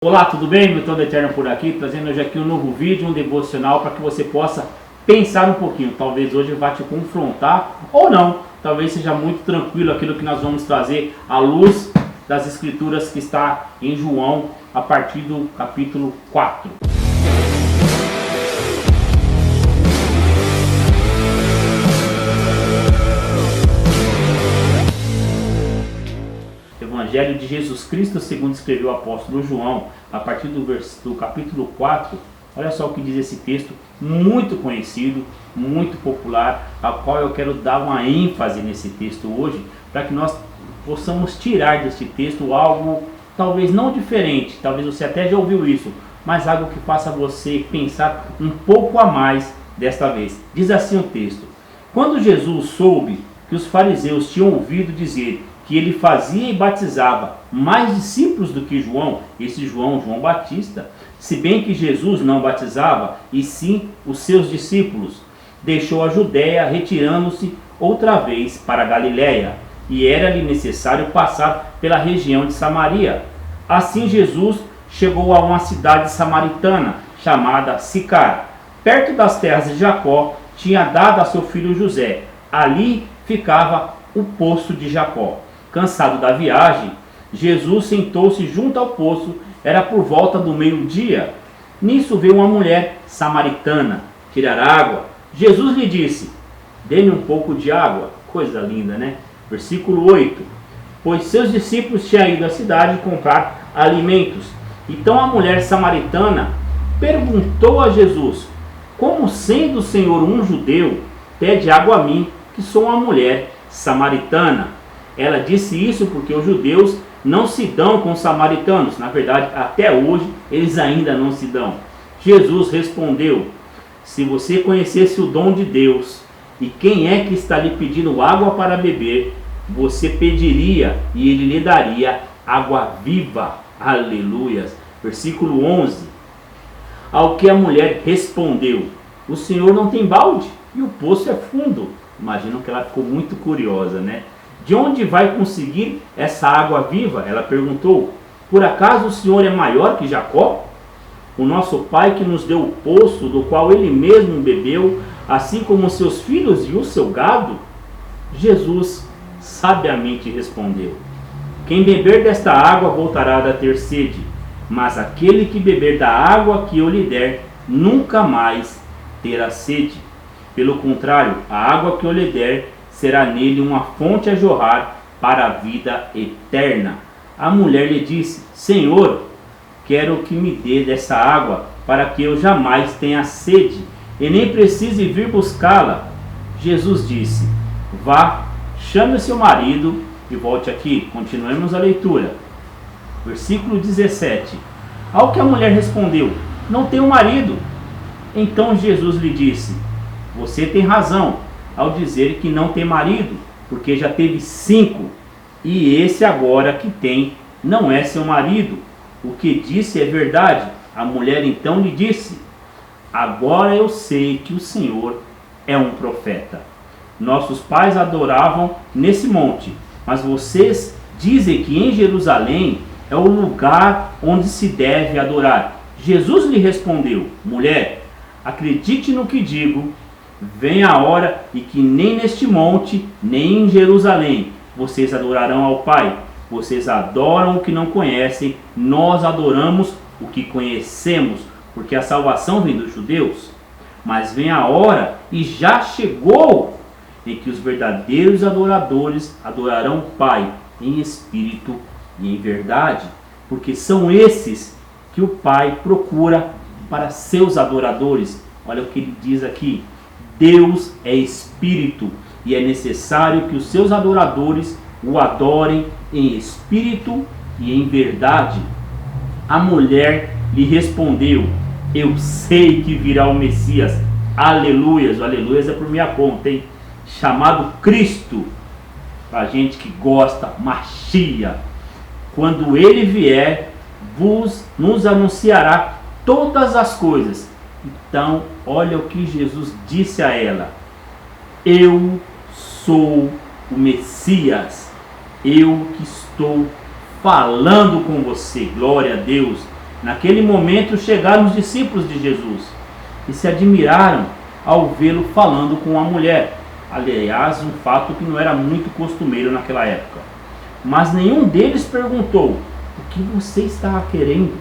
Olá, tudo bem? Milton do Eterno por aqui, trazendo hoje aqui um novo vídeo, um devocional para que você possa pensar um pouquinho. Talvez hoje vá te confrontar ou não, talvez seja muito tranquilo aquilo que nós vamos trazer à luz das escrituras que está em João, a partir do capítulo 4. Evangelho de Jesus Cristo, segundo escreveu o apóstolo João, a partir do capítulo 4, olha só o que diz esse texto, muito conhecido, muito popular, a qual eu quero dar uma ênfase nesse texto hoje, para que nós possamos tirar deste texto algo talvez não diferente, talvez você até já ouviu isso, mas algo que faça você pensar um pouco a mais desta vez. Diz assim o texto: quando Jesus soube que os fariseus tinham ouvido dizer que ele fazia e batizava mais discípulos do que João, esse João Batista, se bem que Jesus não batizava, e sim os seus discípulos, deixou a Judéia, retirando-se outra vez para a Galiléia, e era-lhe necessário passar pela região de Samaria. Assim Jesus chegou a uma cidade samaritana, chamada Sicar, perto das terras de Jacó, tinha dado a seu filho José. Ali ficava o poço de Jacó. Cansado da viagem, Jesus sentou-se junto ao poço, era por volta do meio-dia. Nisso veio uma mulher samaritana tirar água. Jesus lhe disse: dê-me um pouco de água. Coisa linda, né? Versículo 8. Pois seus discípulos tinham ido à cidade comprar alimentos. Então a mulher samaritana perguntou a Jesus: como sendo o Senhor um judeu, pede água a mim, que sou uma mulher samaritana? Ela disse isso porque os judeus não se dão com os samaritanos. Na verdade, até hoje, eles ainda não se dão. Jesus respondeu: se você conhecesse o dom de Deus e quem é que está lhe pedindo água para beber, você pediria e ele lhe daria água viva. Aleluias. Versículo 11. Ao que a mulher respondeu: o Senhor não tem balde e o poço é fundo. Imagino que ela ficou muito curiosa, né? De onde vai conseguir essa água viva? Ela perguntou. Por acaso o Senhor é maior que Jacó, o nosso pai, que nos deu o poço do qual ele mesmo bebeu, assim como seus filhos e o seu gado? Jesus sabiamente respondeu: quem beber desta água voltará a ter sede, mas aquele que beber da água que eu lhe der nunca mais terá sede. Pelo contrário, a água que eu lhe der será nele uma fonte a jorrar para a vida eterna. A mulher lhe disse: Senhor, quero que me dê dessa água, para que eu jamais tenha sede, e nem precise vir buscá-la. Jesus disse: vá, chame o seu marido e volte aqui. Continuemos a leitura. Versículo 17. Ao que a mulher respondeu: não tenho marido. Então Jesus lhe disse: você tem razão ao dizer que não tem marido, porque já teve 5, e esse agora que tem não é seu marido. O que disse é verdade. A mulher então lhe disse: agora eu sei que o Senhor é um profeta. Nossos pais adoravam nesse monte, mas vocês dizem que em Jerusalém é o lugar onde se deve adorar. Jesus lhe respondeu: mulher, acredite no que digo. Vem a hora e que nem neste monte, nem em Jerusalém, vocês adorarão ao Pai. Vocês adoram o que não conhecem, nós adoramos o que conhecemos, porque a salvação vem dos judeus. Mas vem a hora, e já chegou, em que os verdadeiros adoradores adorarão o Pai em espírito e em verdade, porque são esses que o Pai procura para seus adoradores. Olha o que ele diz aqui: Deus é espírito, e é necessário que os seus adoradores o adorem em espírito e em verdade. A mulher lhe respondeu: eu sei que virá o Messias. Aleluias, o aleluias é por minha conta, hein? Chamado Cristo, para gente que gosta, Machia. Quando ele vier, nos anunciará todas as coisas. Então, olha o que Jesus disse a ela: eu sou o Messias, eu que estou falando com você. Glória a Deus. Naquele momento chegaram os discípulos de Jesus e se admiraram ao vê-lo falando com a mulher. Aliás, um fato que não era muito costumeiro naquela época. Mas nenhum deles perguntou: o que você está querendo?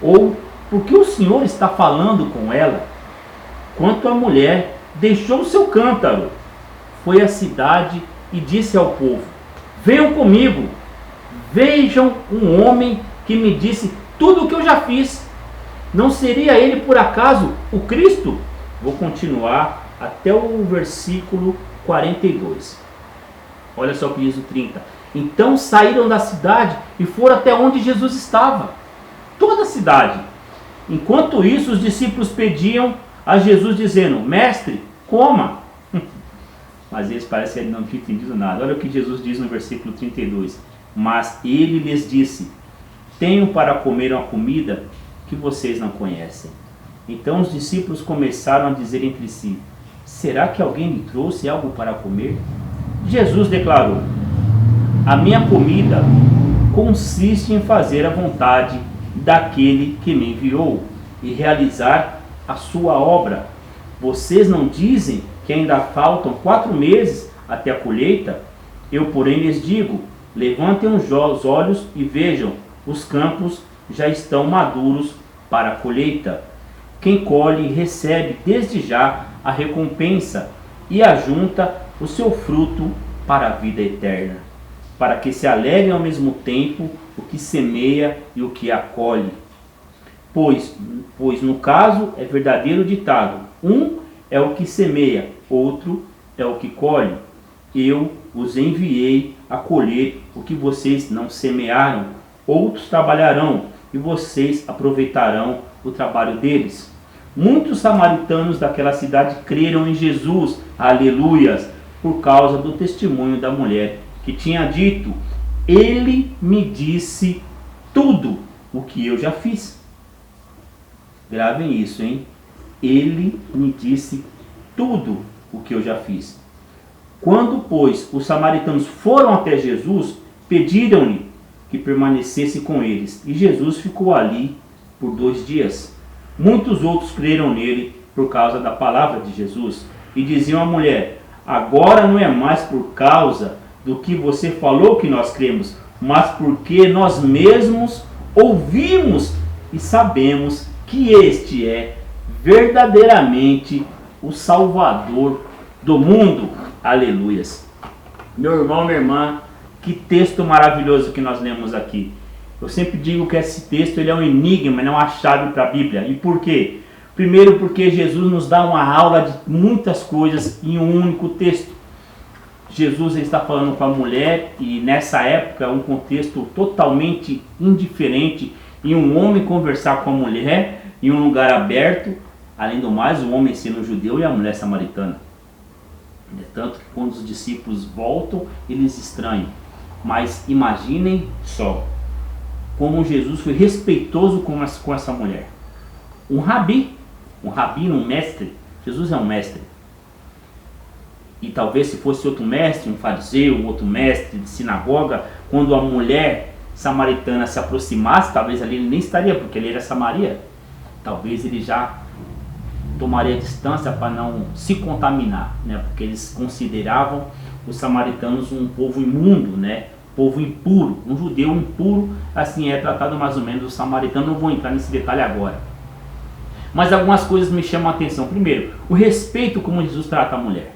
Ou por que o Senhor está falando com ela? Quanto à mulher, deixou seu cântaro, foi à cidade e disse ao povo: venham comigo, vejam um homem que me disse tudo o que eu já fiz. Não seria ele por acaso o Cristo? Vou continuar até o versículo 42. Olha só o que diz o 30. Então saíram da cidade e foram até onde Jesus estava. Toda a cidade. Enquanto isso, os discípulos pediam a Jesus dizendo: mestre, coma. Mas eles parecem que não tinham entendido nada. Olha o que Jesus diz no versículo 32. Mas ele lhes disse: tenho para comer uma comida que vocês não conhecem. Então os discípulos começaram a dizer entre si: será que alguém lhe trouxe algo para comer? Jesus declarou: a minha comida consiste em fazer a vontade daquele que me enviou e realizar a sua obra. Vocês não dizem que ainda faltam 4 meses até a colheita? Eu, porém, lhes digo: levantem os olhos e vejam, os campos já estão maduros para a colheita. Quem colhe recebe desde já a recompensa e ajunta o seu fruto para a vida eterna, para que se alegrem ao mesmo tempo o que semeia e o que acolhe. Pois no caso é verdadeiro ditado: um é o que semeia, outro é o que colhe. Eu os enviei a colher o que vocês não semearam. Outros trabalharão e vocês aproveitarão o trabalho deles. Muitos samaritanos daquela cidade creram em Jesus, aleluias, por causa do testemunho da mulher que tinha dito: ele me disse tudo o que eu já fiz. Gravem isso, hein? Ele me disse tudo o que eu já fiz. Quando, pois, os samaritanos foram até Jesus, pediram-lhe que permanecesse com eles. E Jesus ficou ali por 2 dias. Muitos outros creram nele por causa da palavra de Jesus. E diziam à mulher: agora não é mais por causa do que você falou que nós cremos, mas porque nós mesmos ouvimos e sabemos que este é verdadeiramente o Salvador do mundo. Aleluias. Meu irmão, minha irmã, que texto maravilhoso que nós lemos aqui. Eu sempre digo que esse texto ele é um enigma, não é uma chave para a Bíblia. E por quê? Primeiro porque Jesus nos dá uma aula de muitas coisas em um único texto. Jesus está falando com a mulher e nessa época é um contexto totalmente indiferente em um homem conversar com a mulher em um lugar aberto, além do mais o homem sendo judeu e a mulher samaritana. Tanto que quando os discípulos voltam, eles estranham. Mas imaginem só como Jesus foi respeitoso com essa mulher. Um rabino, um mestre. Jesus é um mestre. E talvez se fosse outro mestre, um fariseu, um outro mestre de sinagoga, quando a mulher samaritana se aproximasse, talvez ali ele nem estaria, porque ele era Samaria. Talvez ele já tomaria distância para não se contaminar, né? Porque eles consideravam os samaritanos um povo imundo, né? Povo impuro, um judeu impuro, assim é tratado mais ou menos o samaritano. Não vou entrar nesse detalhe agora. Mas algumas coisas me chamam a atenção. Primeiro, o respeito como Jesus trata a mulher.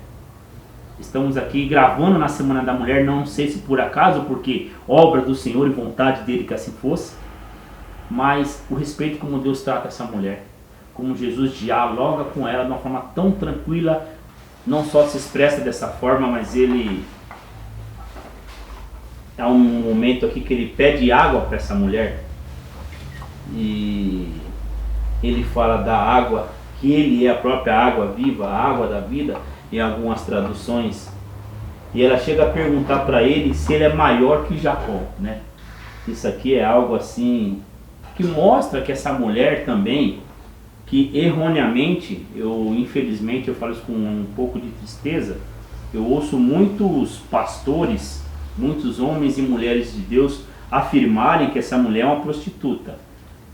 Estamos aqui gravando na Semana da Mulher, não sei se por acaso, porque obra do Senhor e vontade dele que assim fosse, mas o respeito como Deus trata essa mulher, como Jesus dialoga com ela de uma forma tão tranquila, não só se expressa dessa forma, mas ele... Há um momento aqui que ele pede água para essa mulher, e ele fala da água, que ele é a própria água viva, a água da vida, em algumas traduções, e ela chega a perguntar para ele se ele é maior que Jacó, né? Isso aqui é algo assim que mostra que essa mulher também, que erroneamente, infelizmente eu falo isso com um pouco de tristeza, eu ouço muitos pastores, muitos homens e mulheres de Deus afirmarem que essa mulher é uma prostituta.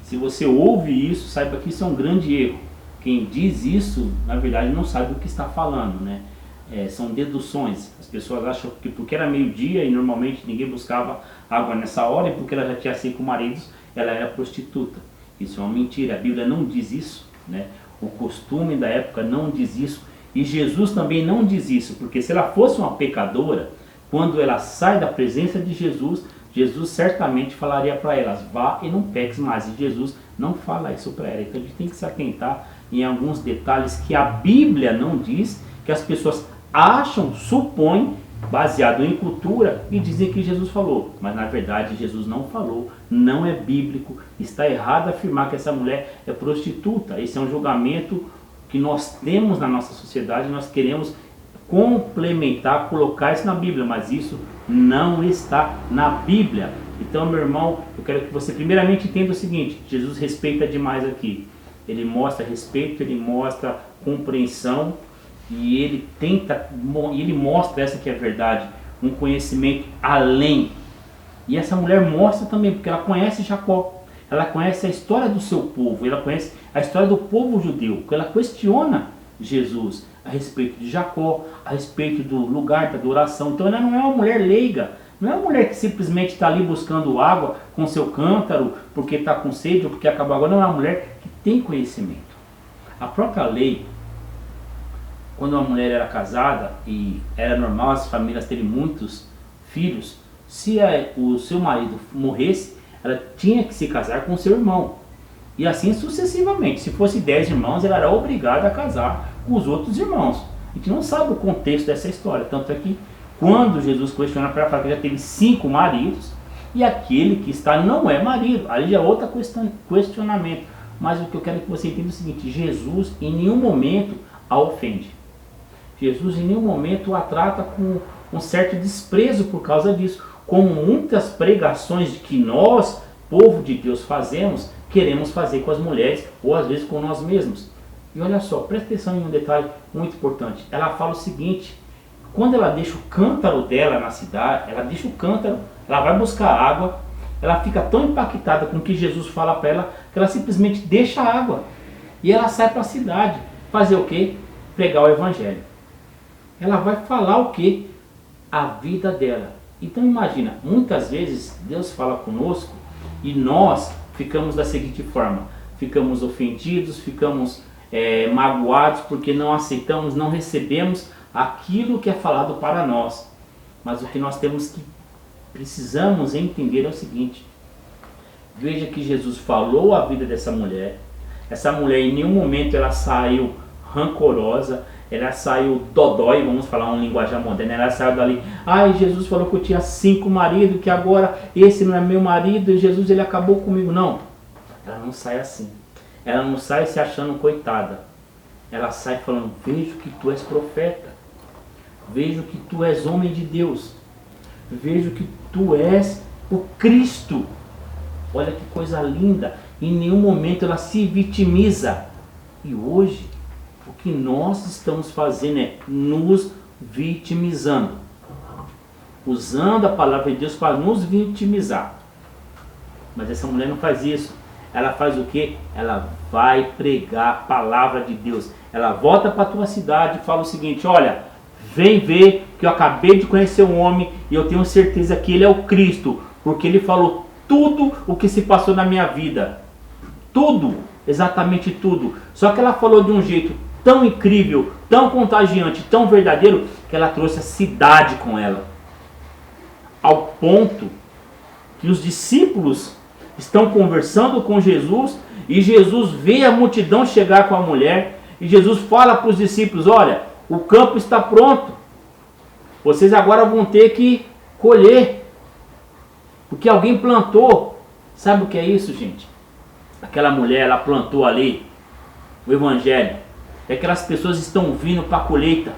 Se você ouve isso, saiba que isso é um grande erro. Quem diz isso, na verdade, não sabe do que está falando, né? São deduções. As pessoas acham que porque era meio-dia e normalmente ninguém buscava água nessa hora, e porque ela já tinha 5 maridos, ela era prostituta. Isso é uma mentira. A Bíblia não diz isso, né? O costume da época não diz isso. E Jesus também não diz isso, porque se ela fosse uma pecadora, quando ela sai da presença de Jesus, Jesus certamente falaria para elas: vá e não peques mais. E Jesus não fala isso para ela. Então a gente tem que se atentar em alguns detalhes que a Bíblia não diz, que as pessoas acham, supõem, baseado em cultura, e dizem que Jesus falou. Mas na verdade Jesus não falou, não é bíblico. Está errado afirmar que essa mulher é prostituta. Esse é um julgamento que nós temos na nossa sociedade. Nós queremos complementar, colocar isso na Bíblia, mas isso não está na Bíblia. Então, meu irmão, eu quero que você primeiramente entenda o seguinte: Jesus respeita demais aqui. Ele mostra respeito, ele mostra compreensão, e ele mostra essa que é a verdade, um conhecimento além. E essa mulher mostra também, porque ela conhece Jacó, ela conhece a história do seu povo, ela conhece a história do povo judeu, porque ela questiona Jesus a respeito de Jacó, a respeito do lugar da adoração. Então ela não é uma mulher leiga, não é uma mulher que simplesmente está ali buscando água com seu cântaro, porque está com sede ou porque acabou agora. Não, é uma mulher que tem conhecimento. A própria lei, quando uma mulher era casada, e era normal as famílias terem muitos filhos, se o seu marido morresse, ela tinha que se casar com seu irmão. E assim sucessivamente. Se fosse 10 irmãos, ela era obrigada a casar com os outros irmãos. A gente não sabe o contexto dessa história. Tanto é que quando Jesus questiona para ela, fala que já teve 5 maridos, e aquele que está não é marido. Aí já é outro questionamento. Mas o que eu quero que você entenda é o seguinte: Jesus em nenhum momento a ofende. Jesus em nenhum momento a trata com um certo desprezo por causa disso. Como muitas pregações de que nós, povo de Deus, fazemos, queremos fazer com as mulheres, ou às vezes com nós mesmos. E olha só, presta atenção em um detalhe muito importante. Ela fala o seguinte: quando ela deixa o cântaro dela na cidade, ela deixa o cântaro, ela vai buscar água, ela fica tão impactada com o que Jesus fala para ela, que ela simplesmente deixa a água. E ela sai para a cidade. Fazer o quê? Pregar o evangelho. Ela vai falar o quê? A vida dela. Então imagina, muitas vezes Deus fala conosco e nós ficamos da seguinte forma: ficamos ofendidos, ficamos magoados porque não aceitamos, não recebemos aquilo que é falado para nós. Mas o que nós precisamos entender é o seguinte: veja que Jesus falou a vida dessa mulher. Essa mulher em nenhum momento ela saiu rancorosa, ela saiu dodói, vamos falar uma linguagem moderna. Ela saiu dali: ai, Jesus falou que eu tinha 5 maridos, que agora esse não é meu marido, e Jesus ele acabou comigo. Não, ela não sai assim. Ela não sai se achando coitada. Ela sai falando: vejo que tu és profeta, vejo que tu és homem de Deus, vejo que tu és o Cristo. Olha que coisa linda. Em nenhum momento ela se vitimiza. E hoje o que nós estamos fazendo é nos vitimizando, usando a palavra de Deus para nos vitimizar. Mas essa mulher não faz isso. Ela faz o quê? Ela vai pregar a palavra de Deus. Ela volta para a tua cidade e fala o seguinte: olha, vem ver que eu acabei de conhecer um homem e eu tenho certeza que ele é o Cristo, porque ele falou tudo o que se passou na minha vida. Tudo, exatamente tudo. Só que ela falou de um jeito tão incrível, tão contagiante, tão verdadeiro, que ela trouxe a cidade com ela. Ao ponto que os discípulos estão conversando com Jesus, e Jesus vê a multidão chegar com a mulher, e Jesus fala para os discípulos: olha, o campo está pronto, vocês agora vão ter que colher, porque alguém plantou. Sabe o que é isso, gente? Aquela mulher, ela plantou ali o evangelho, e aquelas pessoas estão vindo para a colheita,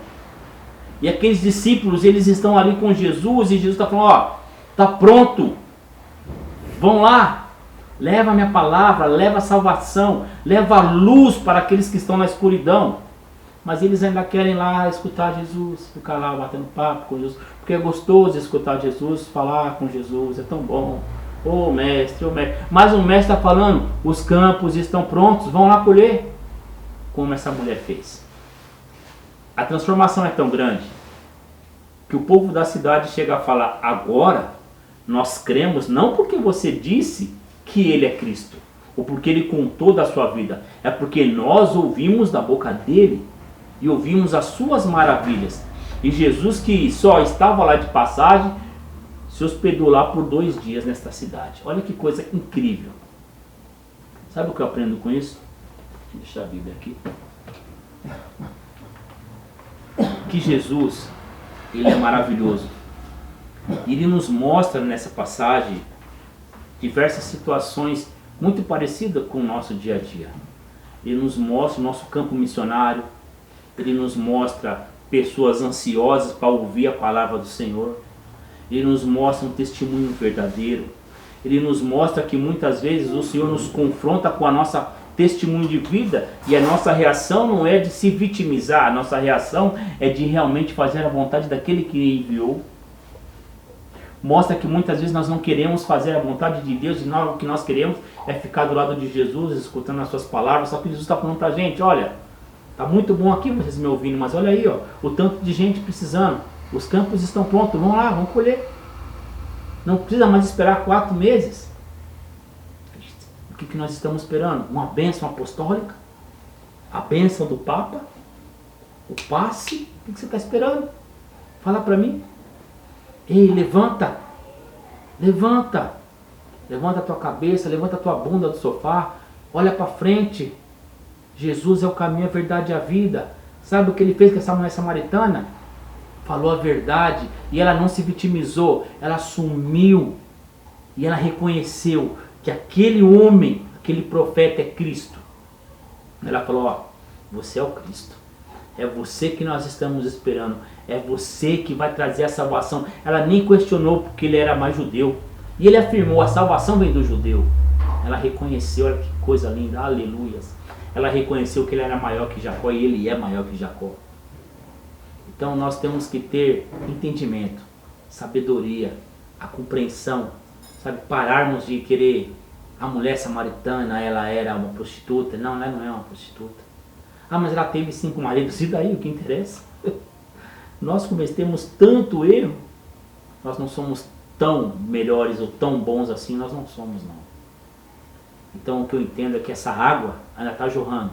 e aqueles discípulos, eles estão ali com Jesus, e Jesus está falando: ó, está pronto, vão lá, leva a minha palavra, leva a salvação, leva a luz para aqueles que estão na escuridão. Mas eles ainda querem lá escutar Jesus, ficar lá batendo papo com Jesus, porque é gostoso escutar Jesus, falar com Jesus, é tão bom. Ô mestre, ô mestre. Mas o mestre está falando, os campos estão prontos, vão lá colher. Como essa mulher fez. A transformação é tão grande que o povo da cidade chega a falar, agora nós cremos não porque você disse que ele é Cristo, ou porque ele contou da sua vida, é porque nós ouvimos da boca dele e ouvimos as suas maravilhas. E Jesus, que só estava lá de passagem, se hospedou lá por 2 dias nesta cidade. Olha que coisa incrível. Sabe o que eu aprendo com isso? Deixa a Bíblia aqui. Que Jesus, ele é maravilhoso. Ele nos mostra nessa passagem diversas situações muito parecidas com o nosso dia a dia. Ele nos mostra o nosso campo missionário. Ele nos mostra pessoas ansiosas para ouvir a palavra do Senhor. Ele nos mostra um testemunho verdadeiro. Ele nos mostra que muitas vezes o Senhor nos confronta com a nossa testemunho de vida e a nossa reação não é de se vitimizar, a nossa reação é de realmente fazer a vontade daquele que enviou. Mostra que muitas vezes nós não queremos fazer a vontade de Deus e o que nós queremos é ficar do lado de Jesus, escutando as suas palavras, só que Jesus está falando para a gente, olha, tá muito bom aqui vocês me ouvindo, mas olha aí, ó, o tanto de gente precisando. Os campos estão prontos, vão lá, vão colher. Não precisa mais esperar 4 meses. O que nós estamos esperando? Uma bênção apostólica? A bênção do Papa? O passe? O que você está esperando? Fala para mim. Ei, levanta. Levanta. Levanta a tua cabeça, levanta a tua bunda do sofá. Olha para frente. Jesus é o caminho, a verdade e a vida. Sabe o que ele fez com essa mulher samaritana? Falou a verdade e ela não se vitimizou, ela assumiu e ela reconheceu que aquele homem, aquele profeta é Cristo. Ela falou, ó, você é o Cristo, é você que nós estamos esperando, é você que vai trazer a salvação. Ela nem questionou porque ele era mais judeu e ele afirmou, a salvação vem do judeu. Ela reconheceu, olha que coisa linda, aleluias. Ela reconheceu que ele era maior que Jacó e ele é maior que Jacó. Então nós temos que ter entendimento, sabedoria, a compreensão, sabe? Pararmos de querer a mulher samaritana, ela era uma prostituta. Não, ela não é uma prostituta. Ah, mas ela teve 5 maridos. E daí, o que interessa? Nós cometemos tanto erro, nós não somos tão melhores ou tão bons assim, nós não somos não. Então o que eu entendo é que essa água ainda está jorrando.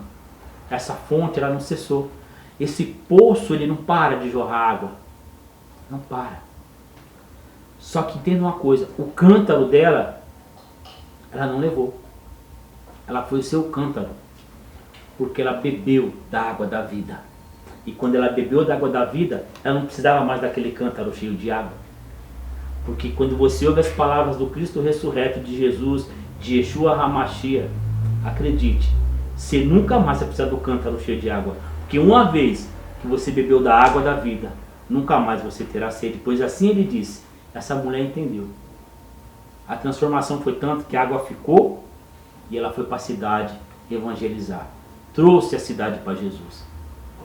Essa fonte ela não cessou. Esse poço ele não para de jorrar água. Não para. Só que entenda uma coisa, o cântaro dela, ela não levou. Ela foi o seu cântaro. Porque ela bebeu da água da vida. E quando ela bebeu da água da vida, ela não precisava mais daquele cântaro cheio de água. Porque quando você ouve as palavras do Cristo ressurreto, de Jesus, de Yeshua HaMashiach, acredite, você nunca mais vai precisar do cântaro cheio de água. Porque uma vez que você bebeu da água da vida, nunca mais você terá sede. Pois assim ele disse, essa mulher entendeu. A transformação foi tanto que a água ficou e ela foi para a cidade evangelizar. Trouxe a cidade para Jesus.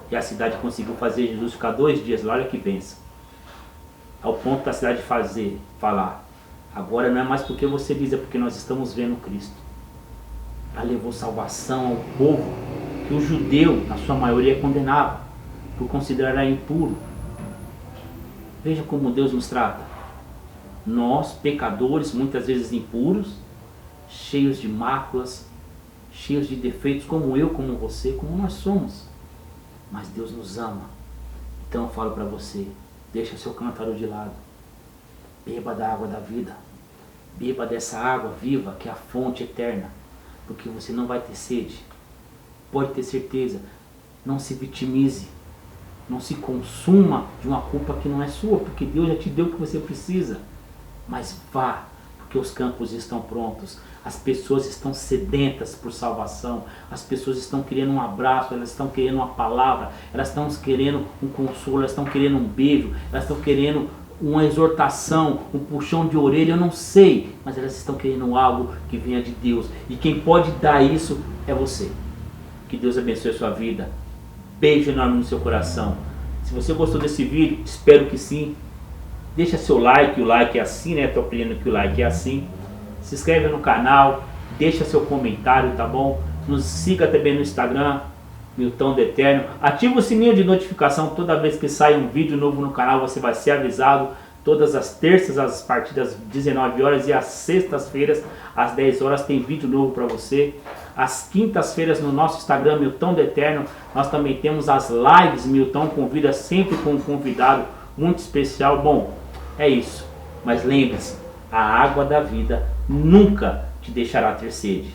E a cidade conseguiu fazer Jesus ficar 2 dias lá, olha que bênção. Ao ponto da cidade falar, agora não é mais porque você diz, é porque nós estamos vendo Cristo. Ela levou salvação ao povo que o judeu, na sua maioria, condenava por considerar impuro. Veja como Deus nos trata. Nós, pecadores, muitas vezes impuros, cheios de máculas, cheios de defeitos, como eu, como você, como nós somos. Mas Deus nos ama. Então eu falo para você, deixa o seu cântaro de lado. Beba da água da vida. Beba dessa água viva, que é a fonte eterna. Porque você não vai ter sede. Pode ter certeza. Não se vitimize. Não se consuma de uma culpa que não é sua, porque Deus já te deu o que você precisa. Mas vá, porque os campos estão prontos. As pessoas estão sedentas por salvação. As pessoas estão querendo um abraço, elas estão querendo uma palavra, elas estão querendo um consolo, elas estão querendo um beijo, elas estão querendo uma exortação, um puxão de orelha, eu não sei, mas elas estão querendo algo que venha de Deus. E quem pode dar isso é você. Que Deus abençoe a sua vida. Beijo enorme no seu coração. Se você gostou desse vídeo, espero que sim. Deixa seu like, o like é assim, né? Estou aprendendo que o like é assim. se inscreve no canal, deixa seu comentário, tá bom? Nos siga também no Instagram, Milton do Eterno. Ativa o sininho de notificação, toda vez que sai um vídeo novo no canal você vai ser avisado. Todas as terças, as partidas 19 horas e as sextas-feiras, às 10 horas, tem vídeo novo para você. Às quintas-feiras no nosso Instagram, Milton do Eterno, nós também temos as lives. Milton convida sempre com um convidado muito especial. Bom, é isso. Mas lembre-se, a água da vida nunca te deixará ter sede.